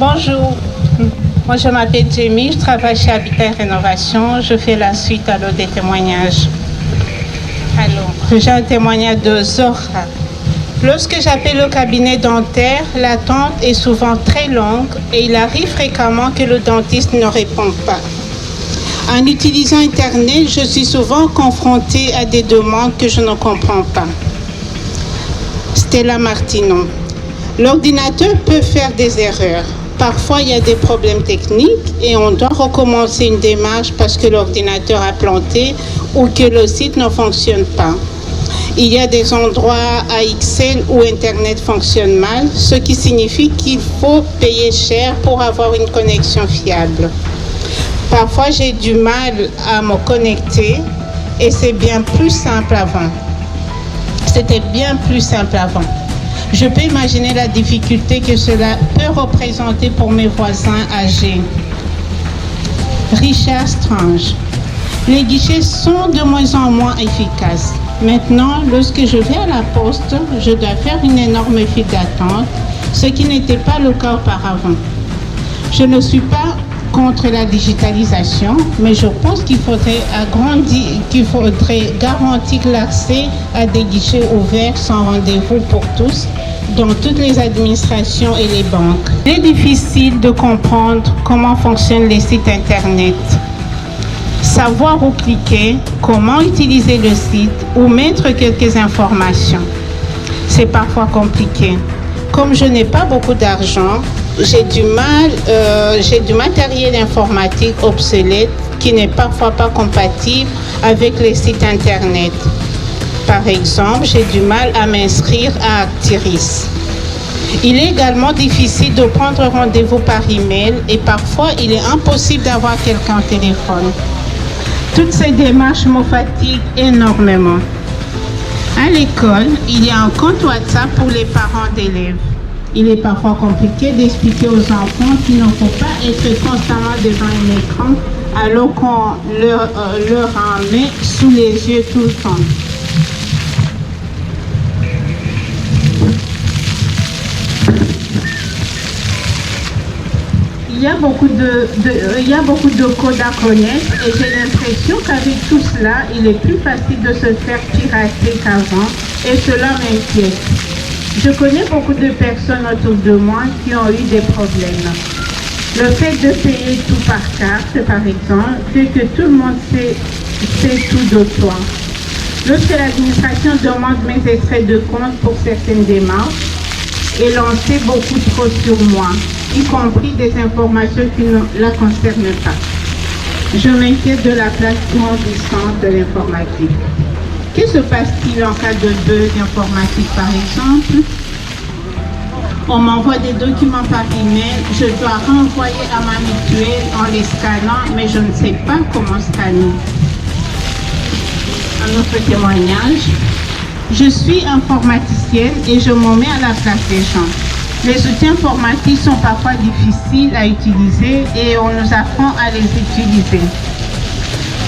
Bonjour, moi je m'appelle Jamie, je travaille chez Habitat Rénovation, je fais la suite alors des témoignages. Alors, j'ai un témoignage de Zora. Lorsque j'appelle au cabinet dentaire, l'attente est souvent très longue et il arrive fréquemment que le dentiste ne répond pas. En utilisant Internet, je suis souvent confrontée à des demandes que je ne comprends pas. Stella Martino. L'ordinateur peut faire des erreurs. Parfois, il y a des problèmes techniques et on doit recommencer une démarche parce que l'ordinateur a planté ou que le site ne fonctionne pas. Il y a des endroits AXL où Internet fonctionne mal, ce qui signifie qu'il faut payer cher pour avoir une connexion fiable. Parfois, j'ai du mal à me connecter et c'est bien plus simple avant. C'était bien plus simple avant. Je peux imaginer la difficulté que cela peut représenter pour mes voisins âgés. Richard Strange. Les guichets sont de moins en moins efficaces. Maintenant, lorsque je vais à la poste, je dois faire une énorme file d'attente, ce qui n'était pas le cas auparavant. Je ne suis pas contre la digitalisation, mais je pense qu'il faudrait garantir l'accès à des guichets ouverts sans rendez-vous pour tous dans toutes les administrations et les banques. Il est difficile de comprendre comment fonctionnent les sites Internet. Savoir où cliquer, comment utiliser le site ou mettre quelques informations. C'est parfois compliqué. Comme je n'ai pas beaucoup d'argent, j'ai du matériel informatique obsolète qui n'est parfois pas compatible avec les sites Internet. Par exemple, j'ai du mal à m'inscrire à Actiris. Il est également difficile de prendre rendez-vous par email et parfois il est impossible d'avoir quelqu'un au téléphone. Toutes ces démarches me fatiguent énormément. À l'école, il y a un compte WhatsApp pour les parents d'élèves. Il est parfois compliqué d'expliquer aux enfants qu'il ne faut pas être constamment devant un écran alors qu'on leur en met sous les yeux tout le temps. Il y a beaucoup de codes à connaître et j'ai l'impression qu'avec tout cela, il est plus facile de se faire pirater qu'avant et cela m'inquiète. Je connais beaucoup de personnes autour de moi qui ont eu des problèmes. Le fait de payer tout par carte, par exemple, fait que tout le monde sait tout de toi. Lorsque l'administration demande mes extraits de compte pour certaines démarches, elle en sait beaucoup trop sur moi, y compris des informations qui ne la concernent pas. Je m'inquiète de la place grandissante de l'informatique. Que se passe-t-il en cas de bug informatique, par exemple? On m'envoie des documents par email, je dois renvoyer à ma mutuelle en les scannant, mais je ne sais pas comment scanner. Un autre témoignage. Je suis informaticienne et je me mets à la place des gens. Les outils informatiques sont parfois difficiles à utiliser et on nous apprend à les utiliser.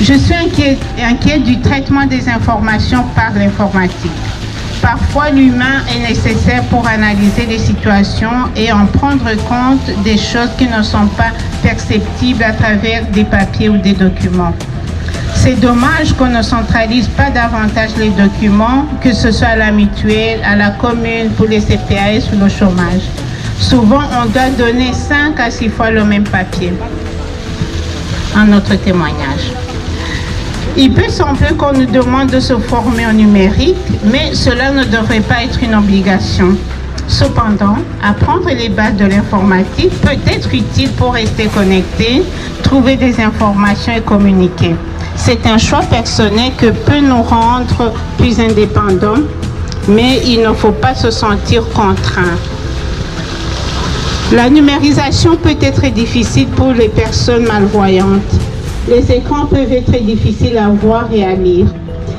Je suis inquiète du traitement des informations par l'informatique. Parfois, l'humain est nécessaire pour analyser les situations et en prendre compte des choses qui ne sont pas perceptibles à travers des papiers ou des documents. C'est dommage qu'on ne centralise pas davantage les documents, que ce soit à la mutuelle, à la commune, pour les CPAS ou le chômage. Souvent, on doit donner 5 à 6 fois le même papier. Un autre témoignage. Il peut sembler qu'on nous demande de se former en numérique, mais cela ne devrait pas être une obligation. Cependant, apprendre les bases de l'informatique peut être utile pour rester connecté, trouver des informations et communiquer. C'est un choix personnel que peut nous rendre plus indépendants, mais il ne faut pas se sentir contraint. La numérisation peut être difficile pour les personnes malvoyantes. Les écrans peuvent être difficiles à voir et à lire.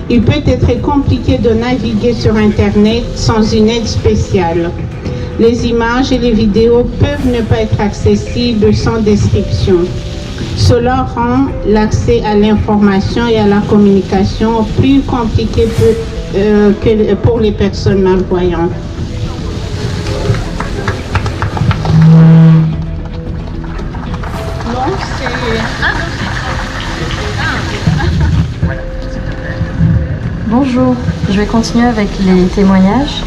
Il peut être compliqué de naviguer sur Internet sans une aide spéciale. Les images et les vidéos peuvent ne pas être accessibles sans description. Cela rend l'accès à l'information et à la communication plus compliqué que pour les personnes malvoyantes. Bonjour, je vais continuer avec les témoignages.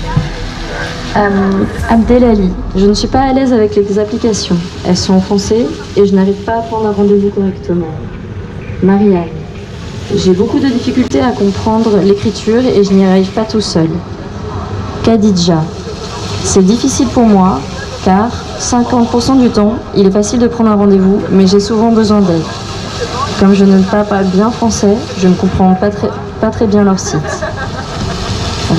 Abdelali, je ne suis pas à l'aise avec les applications. Elles sont en français et je n'arrive pas à prendre un rendez-vous correctement. Marianne, j'ai beaucoup de difficultés à comprendre l'écriture et je n'y arrive pas tout seul. Khadija, c'est difficile pour moi car 50% du temps, il est facile de prendre un rendez-vous, mais j'ai souvent besoin d'aide. Comme je ne parle pas bien français, je ne comprends pas très bien leur site.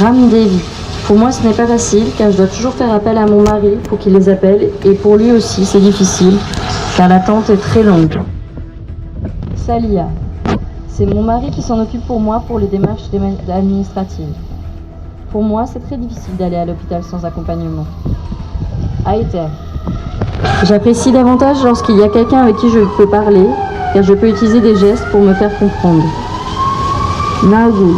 Ramdevi, pour moi ce n'est pas facile car je dois toujours faire appel à mon mari pour qu'il les appelle et pour lui aussi c'est difficile car l'attente est très longue. Salia, c'est mon mari qui s'en occupe pour moi pour les démarches administratives. Pour moi c'est très difficile d'aller à l'hôpital sans accompagnement. Aïter, j'apprécie davantage lorsqu'il y a quelqu'un avec qui je peux parler car je peux utiliser des gestes pour me faire comprendre. Naoul,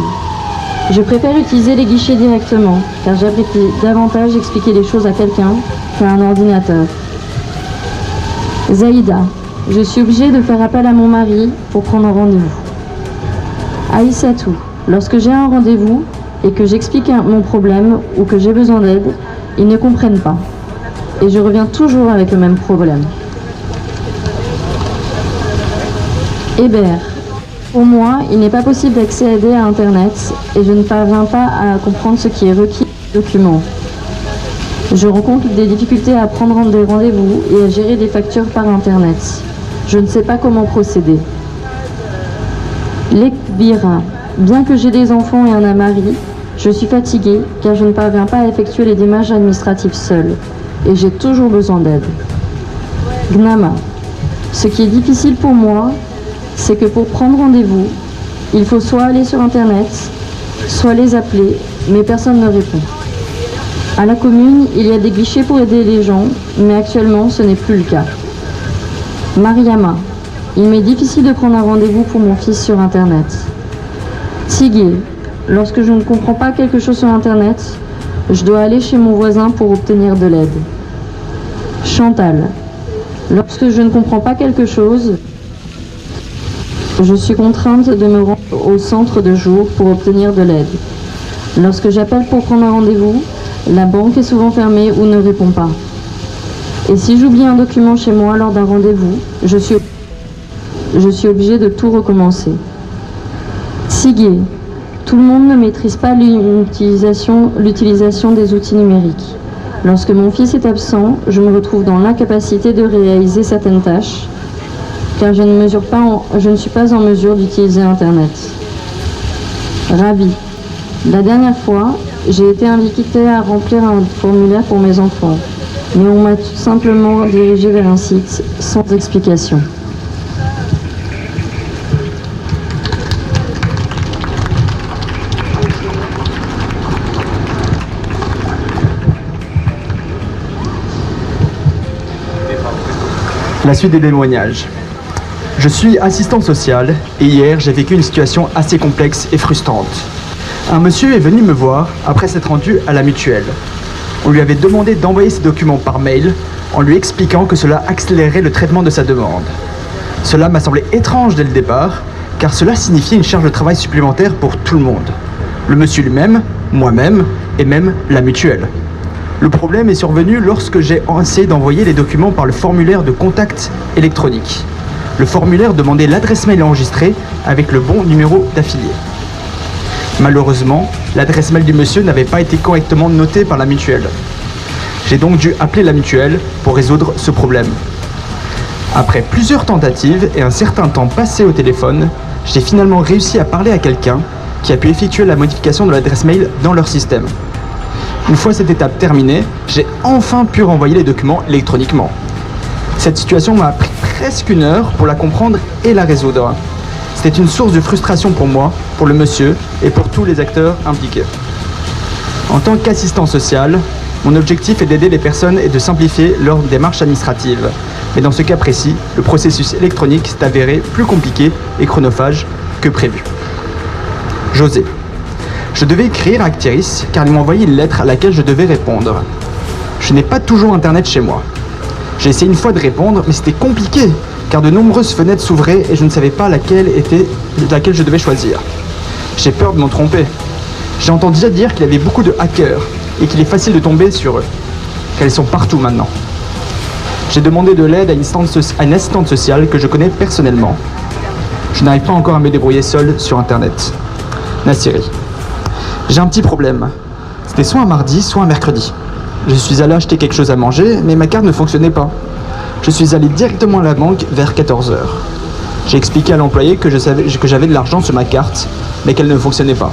je préfère utiliser les guichets directement, car j'apprécie davantage expliquer les choses à quelqu'un qu'à un ordinateur. Zaïda, je suis obligée de faire appel à mon mari pour prendre un rendez-vous. Aïssatou, lorsque j'ai un rendez-vous et que j'explique mon problème ou que j'ai besoin d'aide, ils ne comprennent pas. Et je reviens toujours avec le même problème. Hébert, pour moi, il n'est pas possible d'accéder à Internet et je ne parviens pas à comprendre ce qui est requis dans les documents. Je rencontre des difficultés à prendre des rendez-vous et à gérer des factures par Internet. Je ne sais pas comment procéder. Lekbira, bien que j'ai des enfants et un mari, je suis fatiguée car je ne parviens pas à effectuer les démarches administratives seule et j'ai toujours besoin d'aide. Gnama, ce qui est difficile pour moi, c'est que pour prendre rendez-vous, il faut soit aller sur Internet, soit les appeler, mais personne ne répond. À la commune, il y a des guichets pour aider les gens, mais actuellement, ce n'est plus le cas. Mariama, il m'est difficile de prendre un rendez-vous pour mon fils sur Internet. Tigé, lorsque je ne comprends pas quelque chose sur Internet, je dois aller chez mon voisin pour obtenir de l'aide. Chantal, lorsque je ne comprends pas quelque chose, je suis contrainte de me rendre au centre de jour pour obtenir de l'aide. Lorsque j'appelle pour prendre un rendez-vous, la banque est souvent fermée ou ne répond pas. Et si j'oublie un document chez moi lors d'un rendez-vous, je suis obligée de tout recommencer. Sigué, tout le monde ne maîtrise pas l'utilisation des outils numériques. Lorsque mon fils est absent, je me retrouve dans l'incapacité de réaliser certaines tâches car je ne suis pas en mesure d'utiliser Internet. Ravi, la dernière fois, j'ai été invitée à remplir un formulaire pour mes enfants, mais on m'a tout simplement dirigée vers un site sans explication. La suite des témoignages. Je suis assistant social et hier j'ai vécu une situation assez complexe et frustrante. Un monsieur est venu me voir après s'être rendu à la mutuelle. On lui avait demandé d'envoyer ses documents par mail en lui expliquant que cela accélérait le traitement de sa demande. Cela m'a semblé étrange dès le départ car cela signifiait une charge de travail supplémentaire pour tout le monde. Le monsieur lui-même, moi-même et même la mutuelle. Le problème est survenu lorsque j'ai essayé d'envoyer les documents par le formulaire de contact électronique. Le formulaire demandait l'adresse mail enregistrée avec le bon numéro d'affilié. Malheureusement, l'adresse mail du monsieur n'avait pas été correctement notée par la mutuelle. J'ai donc dû appeler la mutuelle pour résoudre ce problème. Après plusieurs tentatives et un certain temps passé au téléphone, j'ai finalement réussi à parler à quelqu'un qui a pu effectuer la modification de l'adresse mail dans leur système. Une fois cette étape terminée, j'ai enfin pu renvoyer les documents électroniquement. Cette situation m'a pris presque une heure pour la comprendre et la résoudre. C'était une source de frustration pour moi, pour le monsieur et pour tous les acteurs impliqués. En tant qu'assistant social, mon objectif est d'aider les personnes et de simplifier leurs démarches administratives. Mais dans ce cas précis, le processus électronique s'est avéré plus compliqué et chronophage que prévu. José. Je devais écrire à Actiris car ils m'ont envoyé une lettre à laquelle je devais répondre. Je n'ai pas toujours internet chez moi. J'ai essayé une fois de répondre, mais c'était compliqué car de nombreuses fenêtres s'ouvraient et je ne savais pas laquelle je devais choisir. J'ai peur de m'en tromper. J'ai entendu dire qu'il y avait beaucoup de hackers et qu'il est facile de tomber sur eux, car ils sont partout maintenant. J'ai demandé de l'aide à une assistante sociale que je connais personnellement. Je n'arrive pas encore à me débrouiller seul sur Internet. Nassiri. J'ai un petit problème. C'était soit un mardi, soit un mercredi. Je suis allé acheter quelque chose à manger, mais ma carte ne fonctionnait pas. Je suis allé directement à la banque vers 14h. J'ai expliqué à l'employé que j'avais de l'argent sur ma carte, mais qu'elle ne fonctionnait pas.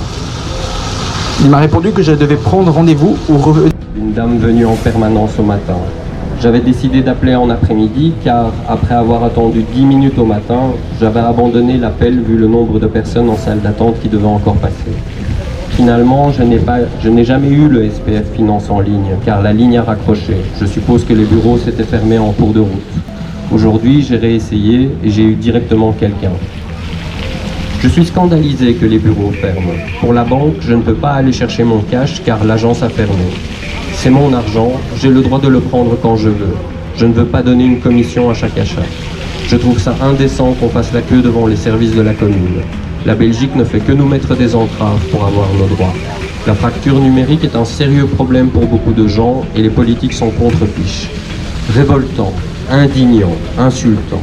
Il m'a répondu que je devais prendre rendez-vous ou revenir. Une dame venue en permanence au matin. J'avais décidé d'appeler en après-midi car après avoir attendu 10 minutes au matin, j'avais abandonné l'appel vu le nombre de personnes en salle d'attente qui devaient encore passer. Finalement, je n'ai jamais eu le SPF Finance en ligne car la ligne a raccroché. Je suppose que les bureaux s'étaient fermés en cours de route. Aujourd'hui, j'ai réessayé et j'ai eu directement quelqu'un. Je suis scandalisé que les bureaux ferment. Pour la banque, je ne peux pas aller chercher mon cash car l'agence a fermé. C'est mon argent, j'ai le droit de le prendre quand je veux. Je ne veux pas donner une commission à chaque achat. Je trouve ça indécent qu'on fasse la queue devant les services de la commune. La Belgique ne fait que nous mettre des entraves pour avoir nos droits. La fracture numérique est un sérieux problème pour beaucoup de gens et les politiques sont contre-fiches. Révoltant, indignant, insultant.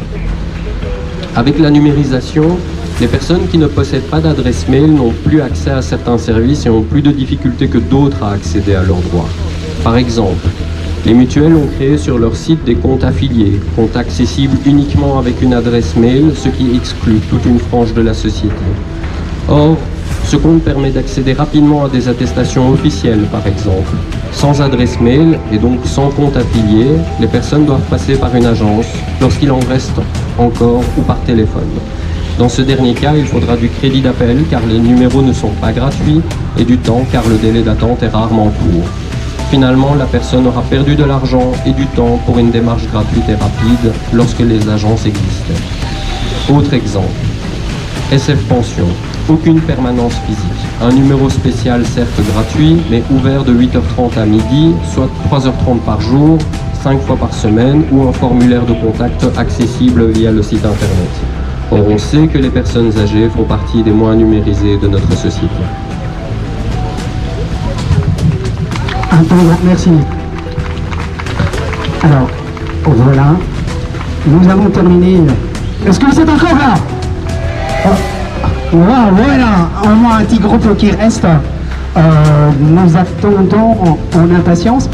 Avec la numérisation, les personnes qui ne possèdent pas d'adresse mail n'ont plus accès à certains services et ont plus de difficultés que d'autres à accéder à leurs droits. Par exemple, les mutuelles ont créé sur leur site des comptes affiliés, comptes accessibles uniquement avec une adresse mail, ce qui exclut toute une frange de la société. Or, ce compte permet d'accéder rapidement à des attestations officielles, par exemple. Sans adresse mail et donc sans compte affilié, les personnes doivent passer par une agence lorsqu'il en reste encore ou par téléphone. Dans ce dernier cas, il faudra du crédit d'appel car les numéros ne sont pas gratuits et du temps car le délai d'attente est rarement court. Finalement, la personne aura perdu de l'argent et du temps pour une démarche gratuite et rapide lorsque les agences existaient. Autre exemple, SF Pension, aucune permanence physique. Un numéro spécial certes gratuit, mais ouvert de 8h30 à midi, soit 3h30 par jour, 5 fois par semaine, ou un formulaire de contact accessible via le site internet. Or, on sait que les personnes âgées font partie des moins numérisées de notre société. Un grand merci. Alors, voilà, nous avons terminé. Est-ce que vous êtes encore là? Voilà, au moins un petit groupe qui reste. Nous attendons en impatience.